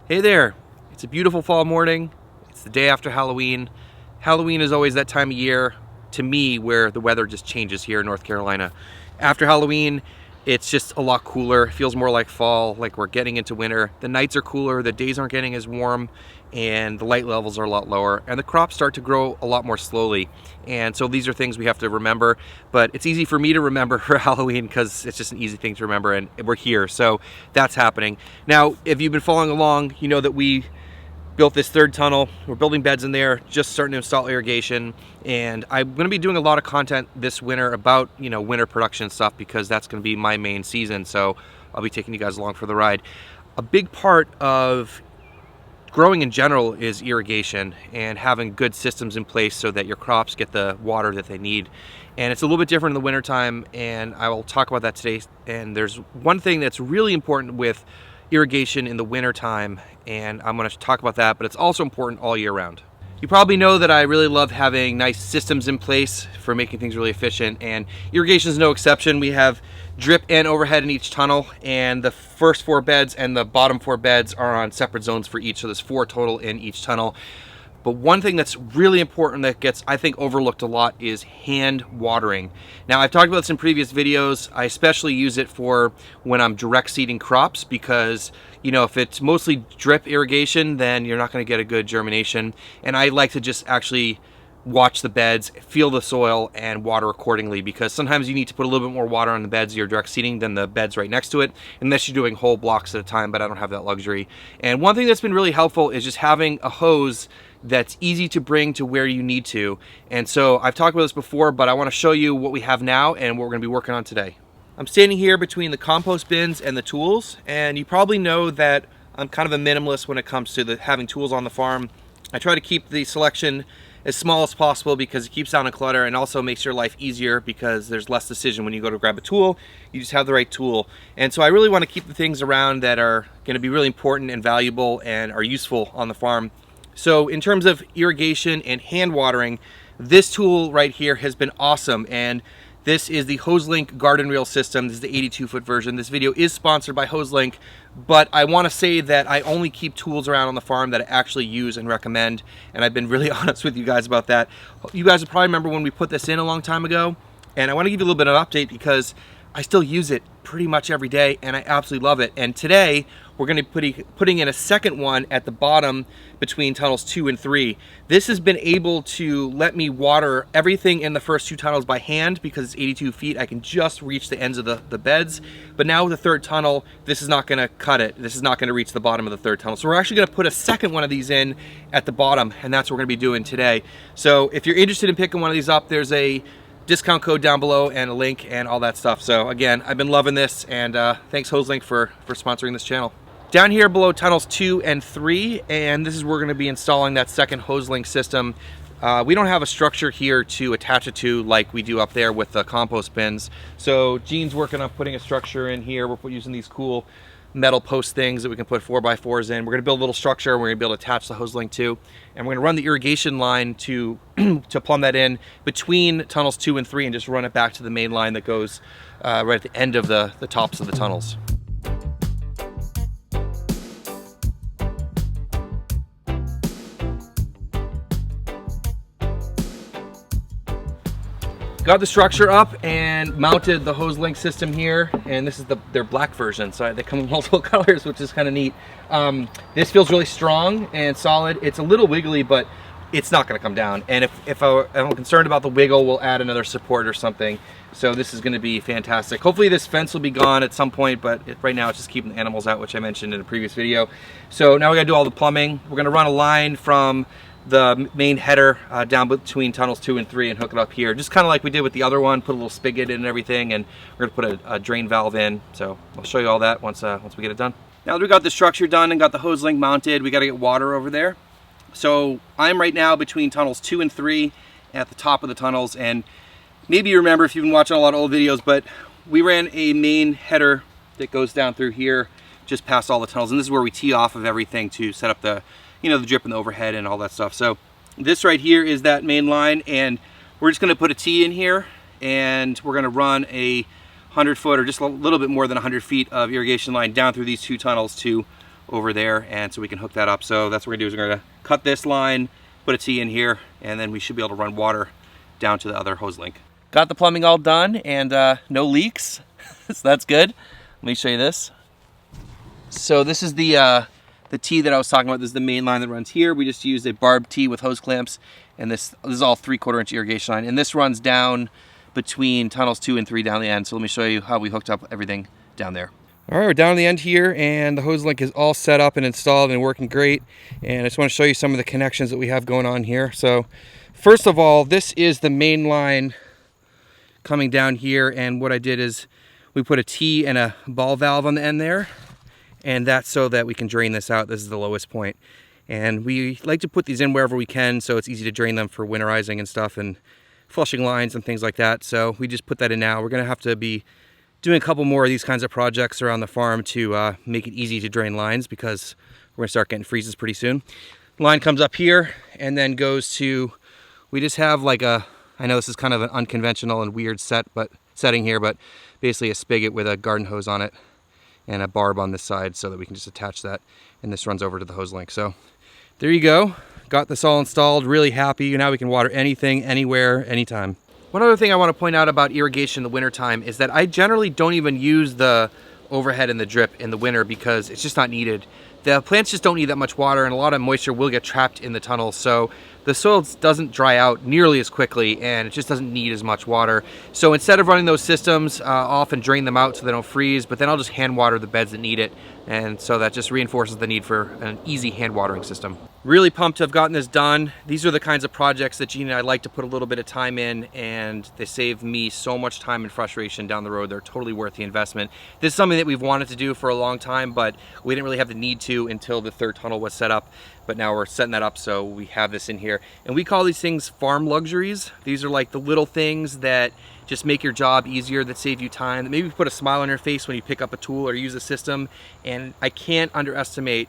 Hey there, it's a beautiful fall morning. It's the day after Halloween. Halloween is always that time of year, to me, where the weather just changes here in North Carolina. After Halloween, it's just a lot cooler. It feels more like fall, like we're getting into winter. The nights are cooler, the days aren't getting as warm, and the light levels are a lot lower, and the crops start to grow a lot more slowly. And so these are things we have to remember, but it's easy for me to remember for Halloween because it's just an easy thing to remember, and we're here, so that's happening. Now, if you've been following along, you know that we built this third tunnel. We're building beds in there, just starting to install irrigation, and I'm going to be doing a lot of content this winter about, winter production stuff, because that's going to be my main season, so I'll be taking you guys along for the ride. A big part of growing in general is irrigation and having good systems in place so that your crops get the water that they need. And it's a little bit different in the wintertime, and I will talk about that today. And there's one thing that's really important with irrigation in the wintertime, and I'm going to talk about that, but it's also important all year round. You probably know that I really love having nice systems in place for making things really efficient, and irrigation is no exception. We have drip and overhead in each tunnel, and the first 4 beds and the bottom 4 beds are on separate zones for each, so there's 4 total in each tunnel. But one thing that's really important that gets, I think, overlooked a lot is hand watering. Now, I've talked about this in previous videos. I especially use it for when I'm direct seeding crops because, if it's mostly drip irrigation, then you're not going to get a good germination. And I like to just actually watch the beds, feel the soil, and water accordingly, because sometimes you need to put a little bit more water on the beds you're direct seeding than the beds right next to it, unless you're doing whole blocks at a time, but I don't have that luxury. And one thing that's been really helpful is just having a hose that's easy to bring to where you need to. And so I've talked about this before, but I want to show you what we have now and what we're going to be working on today. I'm standing here between the compost bins and the tools, and you probably know that I'm kind of a minimalist when it comes to having tools on the farm. I try to keep the selection as small as possible because it keeps down the clutter and also makes your life easier because there's less decision when you go to grab a tool. You just have the right tool. And so I really want to keep the things around that are going to be really important and valuable and are useful on the farm. So in terms of irrigation and hand watering, this tool right here has been awesome. And this is the Hoselink garden reel system. This is the 82-foot version. This video is sponsored by Hoselink, but I want to say that I only keep tools around on the farm that I actually use and recommend, and I've been really honest with you guys about that. You guys will probably remember when we put this in a long time ago, and I want to give you a little bit of an update because I still use it pretty much every day, and I absolutely love it. And today, we're going to be putting in a second one at the bottom between tunnels 2 and 3. This has been able to let me water everything in the first 2 tunnels by hand because it's 82 feet. I can just reach the ends of the beds. But now with the third tunnel, this is not going to cut it. This is not going to reach the bottom of the third tunnel. So we're actually going to put a second one of these in at the bottom, and that's what we're going to be doing today. So if you're interested in picking one of these up, there's a discount code down below and a link and all that stuff. So again, I've been loving this, and thanks Hoselink for sponsoring this channel. Down here below tunnels 2 and 3, and this is where we're going to be installing that second Hoselink system. We don't have a structure here to attach it to like we do up there with the compost bins. So Gene's working on putting a structure in here. We're using these cool metal post things that we can put 4x4s in. We're going to build a little structure. We're going to be able to attach the Hoselink to, and we're going to run the irrigation line to to plumb that in between tunnels 2 and 3 and just run it back to the main line that goes right at the end of the tops of the tunnels. Got the structure up and mounted the Hoselink system here, and this is their black version, so they come in multiple colors, which is kind of neat. This feels really strong and solid. It's a little wiggly, but it's not going to come down. And if I'm concerned about the wiggle, we'll add another support or something. So this is going to be fantastic. Hopefully this fence will be gone at some point, but right now it's just keeping the animals out, which I mentioned in a previous video. So now we got to do all the plumbing. We're going to run a line from the main header down between tunnels 2 and 3 and hook it up here, just kind of like we did with the other one. Put a little spigot in and everything, and we're gonna put a drain valve in. So I'll show you all that once we get it done. Now that we got the structure done and got the Hoselink mounted, we got to get water over there. So I'm right now between tunnels 2 and 3 at the top of the tunnels, and maybe you remember if you've been watching a lot of old videos, but we ran a main header that goes down through here just past all the tunnels, and this is where we tee off of everything to set up the the drip and the overhead and all that stuff. So this right here is that main line, and we're just going to put a T in here, and we're going to run a 100-foot or just a little bit more than 100 feet of irrigation line down through these 2 tunnels to over there, and so we can hook that up. So that's what we're gonna do, is we're gonna cut this line, put a T in here, and then we should be able to run water down to the other Hoselink. Got the plumbing all done, and no leaks, so that's good. Let me show you this. So this is the T that I was talking about. This is the main line that runs here. We just used a barbed T with hose clamps, and this is all 3/4 inch irrigation line, and this runs down between tunnels 2 and 3 down the end. So let me show you how we hooked up everything down there. All right, we're down the end here, and the Hoselink is all set up and installed and working great. And I just want to show you some of the connections that we have going on here. So first of all, this is the main line coming down here, and what I did is we put a T and a ball valve on the end there, and that's so that we can drain this out. This is the lowest point, and we like to put these in wherever we can so it's easy to drain them for winterizing and stuff and flushing lines and things like that. So we just put that in now. We're gonna have to be doing a couple more of these kinds of projects around the farm to make it easy to drain lines, because we're gonna start getting freezes pretty soon. Line comes up here and then goes to, we just have like a, I know this is kind of an unconventional and weird setting here, but basically a spigot with a garden hose on it and a barb on this side so that we can just attach that, and this runs over to the Hoselink. So there you go. Got this all installed, really happy. Now we can water anything, anywhere, anytime. One other thing I want to point out about irrigation in the wintertime is that I generally don't even use the overhead and the drip in the winter because it's just not needed. The plants just don't need that much water, and a lot of moisture will get trapped in the tunnels, so the soil doesn't dry out nearly as quickly, and it just doesn't need as much water. So instead of running those systems, I'll often drain them out so they don't freeze, but then I'll just hand water the beds that need it, and so that just reinforces the need for an easy hand watering system. Really pumped to have gotten this done. These are the kinds of projects that Gene and I like to put a little bit of time in, and they save me so much time and frustration down the road. They're totally worth the investment. This is something that we've wanted to do for a long time, but we didn't really have the need to until the third tunnel was set up. But now we're setting that up, so we have this in here. And we call these things farm luxuries. These are like the little things that just make your job easier, that save you time, that maybe put a smile on your face when you pick up a tool or use a system. And I can't underestimate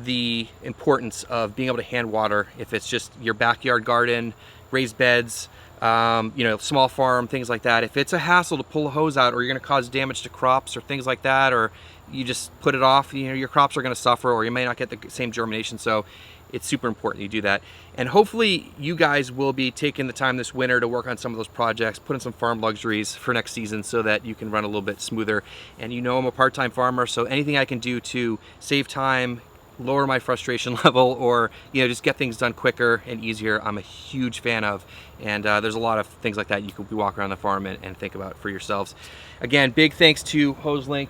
the importance of being able to hand water if it's just your backyard garden, raised beds, you know, small farm, things like that. If it's a hassle to pull a hose out, or you're going to cause damage to crops or things like that, or you just put it off, you know, your crops are going to suffer, or you may not get the same germination. So it's super important you do that. And hopefully you guys will be taking the time this winter to work on some of those projects, put in some farm luxuries for next season so that you can run a little bit smoother. And you know, I'm a part-time farmer, so anything I can do to save time, lower my frustration level, or you know, just get things done quicker and easier, I'm a huge fan of. And there's a lot of things like that you could be walking around the farm and think about for yourselves. Again, big thanks to Hoselink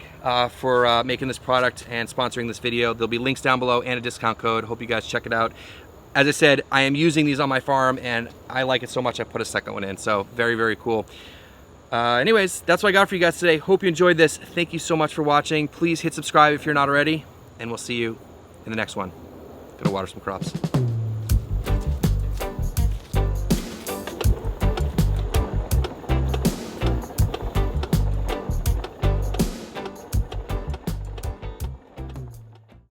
for making this product and sponsoring this video. There'll be links down below and a discount code. Hope you guys check it out. As I said, I am using these on my farm and I like it so much I put a second one in, so very, very cool. Anyways, that's what I got for you guys today. Hope you enjoyed this. Thank you so much for watching. Please hit subscribe if you're not already, and we'll see you in the next one. Gonna water some crops.